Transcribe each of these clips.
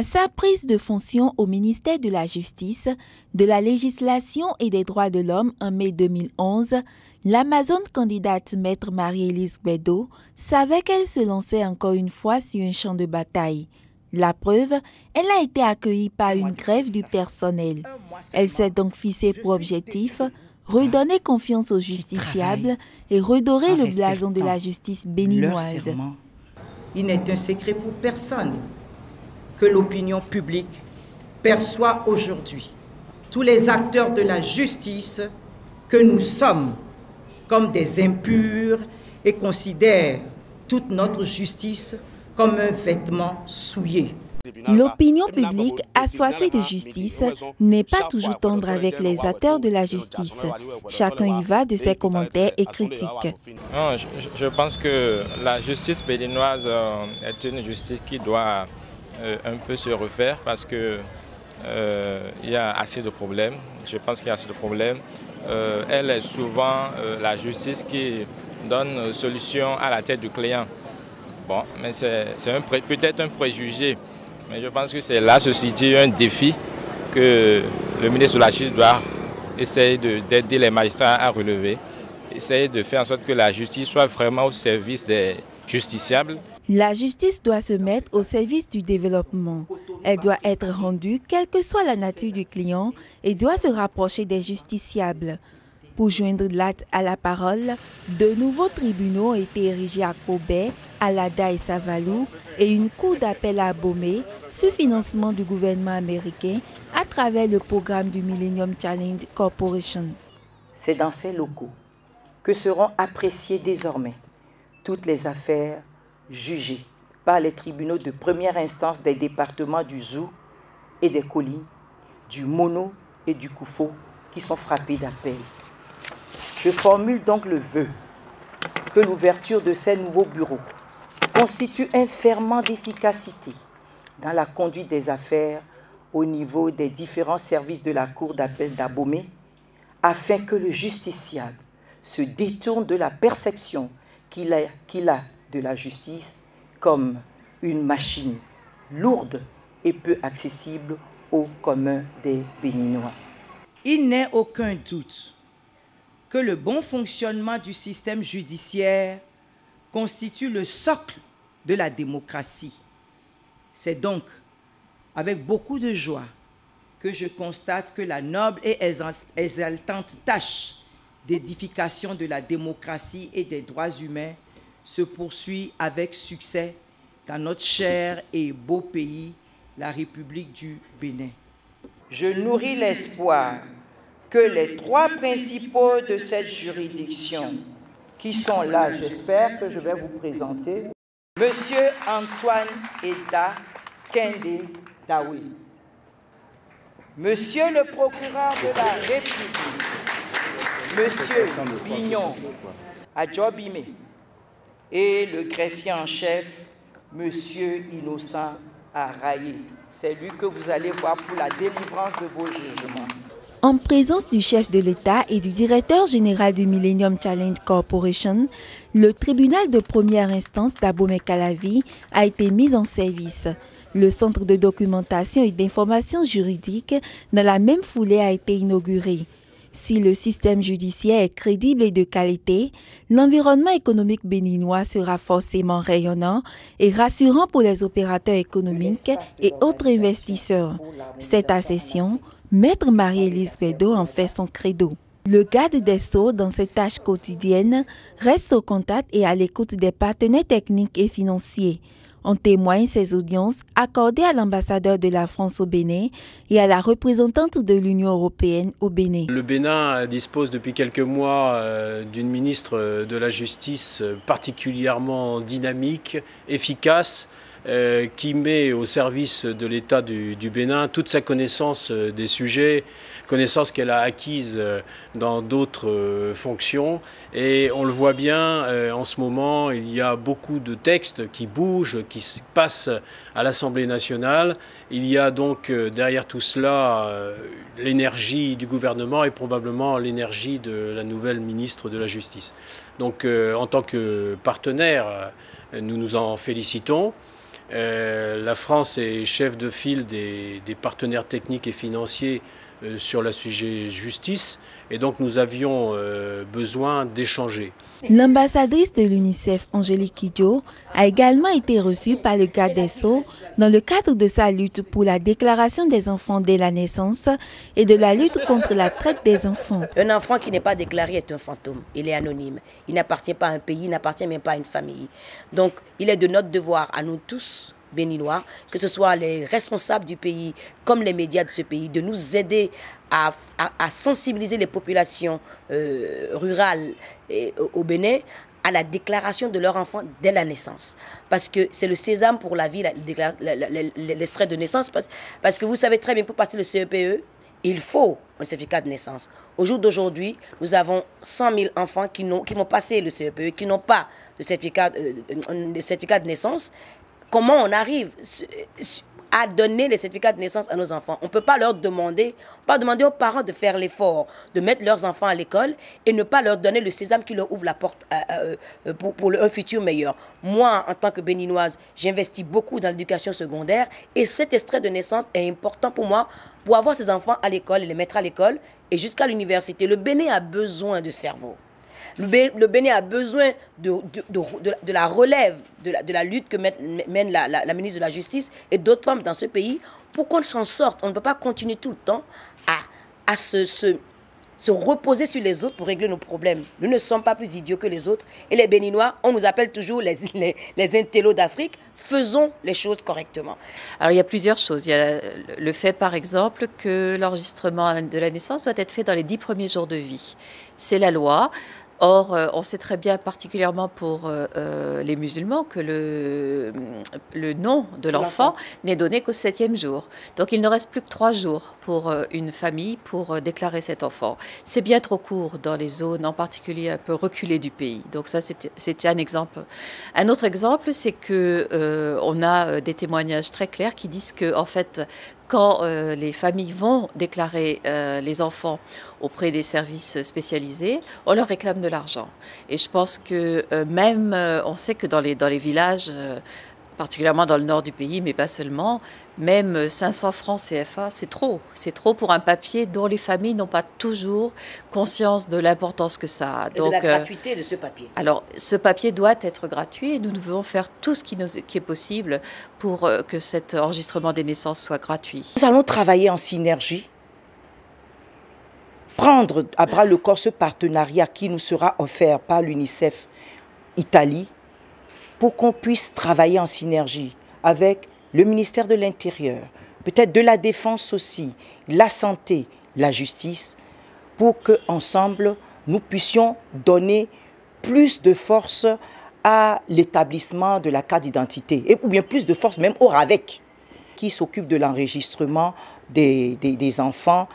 À sa prise de fonction au ministère de la Justice, de la Législation et des Droits de l'Homme en mai 2011, l'Amazone candidate Maître Marie-Élise Gbedot savait qu'elle se lançait encore une fois sur un champ de bataille. La preuve, elle a été accueillie par une grève du personnel. Elle s'est donc fixée pour objectif redonner confiance aux justiciables et redorer le blason de la justice béninoise. Il n'est un secret pour personne que l'opinion publique perçoit aujourd'hui tous les acteurs de la justice que nous sommes comme des impurs et considèrent toute notre justice comme un vêtement souillé. L'opinion publique assoiffée de justice n'est pas toujours tendre avec les acteurs de la justice. Chacun y va de ses commentaires et critiques. Non, je pense que la justice béninoise est une justice qui doit un peu se refaire parce que il y a assez de problèmes. Je pense qu'il y a assez de problèmes. Elle est souvent la justice qui donne solution à la tête du client. Bon, mais c'est peut-être un préjugé. Mais je pense que c'est là se situe un défi que le ministre de la Justice doit essayer d'aider les magistrats à relever, essayer de faire en sorte que la justice soit vraiment au service des justiciables. La justice doit se mettre au service du développement. Elle doit être rendue, quelle que soit la nature du client, et doit se rapprocher des justiciables. Pour joindre l'acte à la parole, de nouveaux tribunaux ont été érigés à Kobe, à Lada et Savalou et une cour d'appel à Abomey, sous financement du gouvernement américain à travers le programme du Millennium Challenge Corporation. C'est dans ces locaux que seront appréciées désormais toutes les affaires jugées par les tribunaux de première instance des départements du Zou et des collines, du Mono et du Koufo qui sont frappés d'appel. Je formule donc le vœu que l'ouverture de ces nouveaux bureaux constitue un ferment d'efficacité dans la conduite des affaires au niveau des différents services de la Cour d'appel d'Abomey, afin que le justiciable se détourne de la perception qu'il a de la justice comme une machine lourde et peu accessible au commun des Béninois. Il n'est aucun doute que le bon fonctionnement du système judiciaire constitue le socle de la démocratie. C'est donc avec beaucoup de joie que je constate que la noble et exaltante tâche d'édification de la démocratie et des droits humains se poursuit avec succès dans notre cher et beau pays, la République du Bénin. Je nourris l'espoir que les trois principaux de cette juridiction, qui sont là, j'espère que je vais vous présenter, Monsieur Antoine Eda Kende Dawe, Monsieur le procureur de la République, Monsieur Bignon Adjobime, et le greffier en chef, Monsieur Innocent Araye. C'est lui que vous allez voir pour la délivrance de vos jugements. En présence du chef de l'État et du directeur général du Millennium Challenge Corporation, le tribunal de première instance d'Abomey-Calavi a été mis en service. Le centre de documentation et d'information juridique dans la même foulée a été inauguré. Si le système judiciaire est crédible et de qualité, l'environnement économique béninois sera forcément rayonnant et rassurant pour les opérateurs économiques et autres investisseurs. Cette accession, Maître Marie-Élise Gbedot en fait son credo. Le garde des Sceaux, dans ses tâches quotidiennes, reste au contact et à l'écoute des partenaires techniques et financiers. En témoignent ses audiences accordées à l'ambassadeur de la France au Bénin et à la représentante de l'Union européenne au Bénin. Le Bénin dispose depuis quelques mois d'une ministre de la Justice particulièrement dynamique, efficace, qui met au service de l'État du Bénin toute sa connaissance des sujets, connaissance qu'elle a acquise dans d'autres fonctions. Et on le voit bien, en ce moment, il y a beaucoup de textes qui bougent, qui passent à l'Assemblée nationale. Il y a donc derrière tout cela l'énergie du gouvernement et probablement l'énergie de la nouvelle ministre de la Justice. Donc en tant que partenaire, nous nous en félicitons. La France est chef de file des partenaires techniques et financiers sur le sujet justice, et donc nous avions besoin d'échanger. L'ambassadrice de l'UNICEF, Angélique Kidjo, a également été reçue par le garde des Sceaux dans le cadre de sa lutte pour la déclaration des enfants dès la naissance et de la lutte contre la traite des enfants. Un enfant qui n'est pas déclaré est un fantôme, il est anonyme, il n'appartient pas à un pays, il n'appartient même pas à une famille. Donc il est de notre devoir à nous tous, béninois, que ce soit les responsables du pays comme les médias de ce pays, de nous aider à sensibiliser les populations rurales au Bénin à la déclaration de leur enfant dès la naissance. Parce que c'est le sésame pour la vie, l'extrait de naissance. Parce que vous savez très bien, pour passer le CEPE, il faut un certificat de naissance. Au jour d'aujourd'hui, nous avons 100 000 enfants qui vont passer le CEPE, qui n'ont pas de certificat de naissance. Comment on arrive à donner les certificats de naissance à nos enfants? On ne peut pas leur demander, aux parents de faire l'effort de mettre leurs enfants à l'école et ne pas leur donner le sésame qui leur ouvre la porte pour un futur meilleur. Moi, en tant que béninoise, j'investis beaucoup dans l'éducation secondaire et cet extrait de naissance est important pour moi pour avoir ces enfants à l'école et les mettre à l'école et jusqu'à l'université. Le Bénin a besoin de cerveau. Le Bénin a besoin de la relève, de la lutte que mène la ministre de la Justice et d'autres femmes dans ce pays pour qu'on s'en sorte. On ne peut pas continuer tout le temps à se reposer sur les autres pour régler nos problèmes. Nous ne sommes pas plus idiots que les autres. Et les Béninois, on nous appelle toujours les intellos d'Afrique. Faisons les choses correctement. Alors il y a plusieurs choses. Il y a le fait par exemple que l'enregistrement de la naissance doit être fait dans les 10 premiers jours de vie. C'est la loi. Or, on sait très bien, particulièrement pour les musulmans, que le nom de l'enfant n'est donné qu'au 7e jour. Donc, il ne reste plus que 3 jours pour une famille pour déclarer cet enfant. C'est bien trop court dans les zones, en particulier un peu reculées du pays. Donc, ça, c'est un exemple. Un autre exemple, c'est que on a des témoignages très clairs qui disent que, en fait, quand les familles vont déclarer les enfants auprès des services spécialisés, on leur réclame de l'argent. Et je pense que même, on sait que dans les villages, particulièrement dans le nord du pays, mais pas seulement, même 500 francs CFA, c'est trop. C'est trop pour un papier dont les familles n'ont pas toujours conscience de l'importance que ça a. Donc, de la gratuité de ce papier. Alors, ce papier doit être gratuit et nous devons faire tout ce qui est possible pour que cet enregistrement des naissances soit gratuit. Nous allons travailler en synergie, prendre à bras le corps ce partenariat qui nous sera offert par l'UNICEF Italie pour qu'on puisse travailler en synergie avec le ministère de l'Intérieur, peut-être de la Défense aussi, la santé, la justice, pour qu'ensemble, nous puissions donner plus de force à l'établissement de la carte d'identité, ou bien plus de force même au RAVEC, qui s'occupe de l'enregistrement des enfants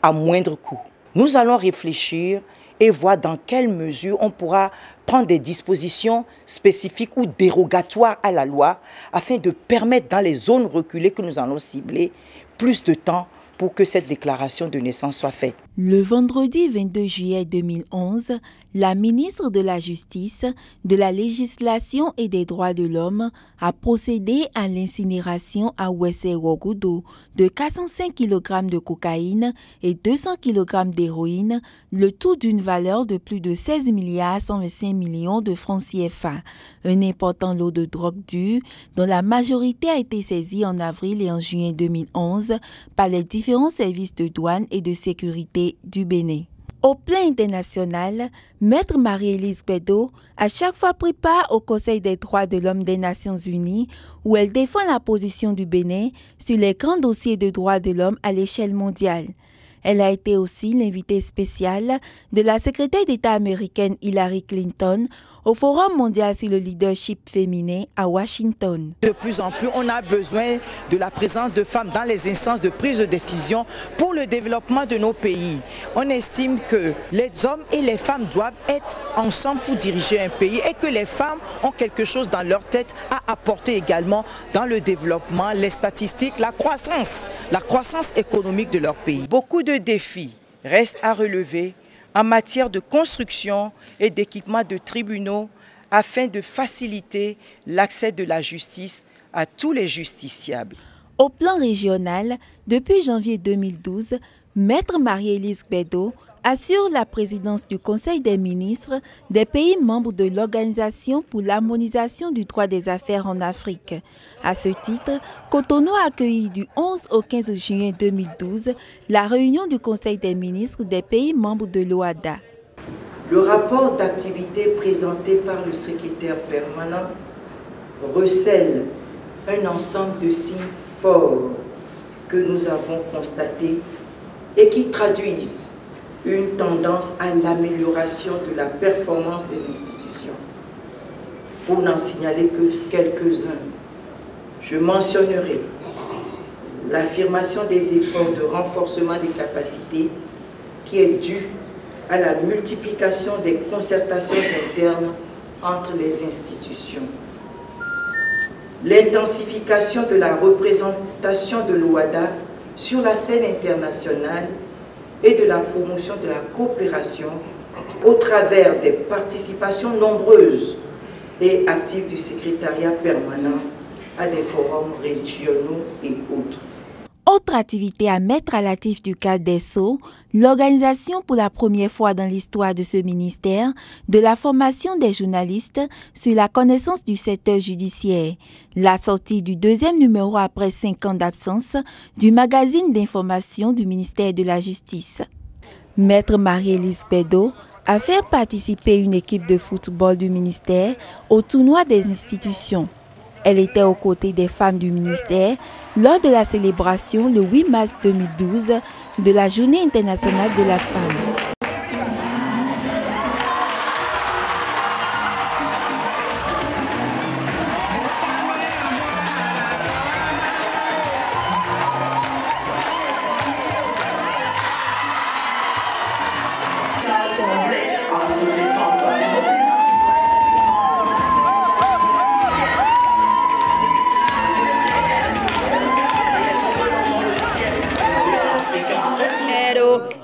à moindre coût. Nous allons réfléchir et voir dans quelle mesure on pourra prendre des dispositions spécifiques ou dérogatoires à la loi afin de permettre dans les zones reculées que nous allons cibler plus de temps pour que cette déclaration de naissance soit faite. Le vendredi 22 juillet 2011, la ministre de la Justice, de la Législation et des Droits de l'Homme a procédé à l'incinération à Ouessé-Ouogoudou de 405 kg de cocaïne et 200 kg d'héroïne, le tout d'une valeur de plus de 16 125 millions de francs CFA. Un important lot de drogue dure dont la majorité a été saisie en avril et en juin 2011 par les différents services de douane et de sécurité du Bénin. Au plan international, Maître Marie-Élise Bédot a chaque fois pris part au Conseil des droits de l'homme des Nations Unies où elle défend la position du Bénin sur les grands dossiers de droits de l'homme à l'échelle mondiale. Elle a été aussi l'invitée spéciale de la secrétaire d'État américaine Hillary Clinton au Forum mondial sur le leadership féminin à Washington. De plus en plus, on a besoin de la présence de femmes dans les instances de prise de décision pour le développement de nos pays. On estime que les hommes et les femmes doivent être ensemble pour diriger un pays et que les femmes ont quelque chose dans leur tête à apporter également dans le développement, les statistiques, la croissance économique de leur pays. Beaucoup de défis restent à relever en matière de construction et d'équipement de tribunaux afin de faciliter l'accès de la justice à tous les justiciables. Au plan régional, depuis janvier 2012, Maître Marie-Élise Bédot assure la présidence du Conseil des ministres des pays membres de l'Organisation pour l'harmonisation du droit des affaires en Afrique. À ce titre, Cotonou a accueilli du 11 au 15 juin 2012 la réunion du Conseil des ministres des pays membres de l'OADA. Le rapport d'activité présenté par le secrétaire permanent recèle un ensemble de signes forts que nous avons constatés et qui traduisent une tendance à l'amélioration de la performance des institutions. Pour n'en signaler que quelques-uns, je mentionnerai l'affirmation des efforts de renforcement des capacités qui est due à la multiplication des concertations internes entre les institutions. L'intensification de la représentation de l'OADA sur la scène internationale et de la promotion de la coopération au travers des participations nombreuses et actives du secrétariat permanent à des forums régionaux et autres. Autre activité à mettre à l'actif du cadre des Sceaux, l'organisation pour la première fois dans l'histoire de ce ministère de la formation des journalistes sur la connaissance du secteur judiciaire, la sortie du 2e numéro après 5 ans d'absence du magazine d'information du ministère de la Justice. Maître Marie-Élise Bédot a fait participer une équipe de football du ministère au tournoi des institutions. Elle était aux côtés des femmes du ministère lors de la célébration le 8 mars 2012 de la Journée internationale de la femme.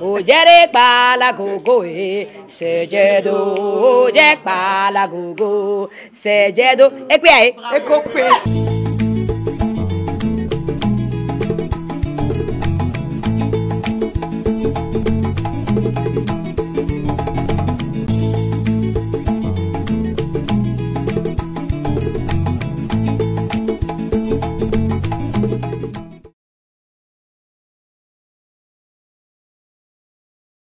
Ojere pala gogo sejedo ojek pala gogo sejedo ekwe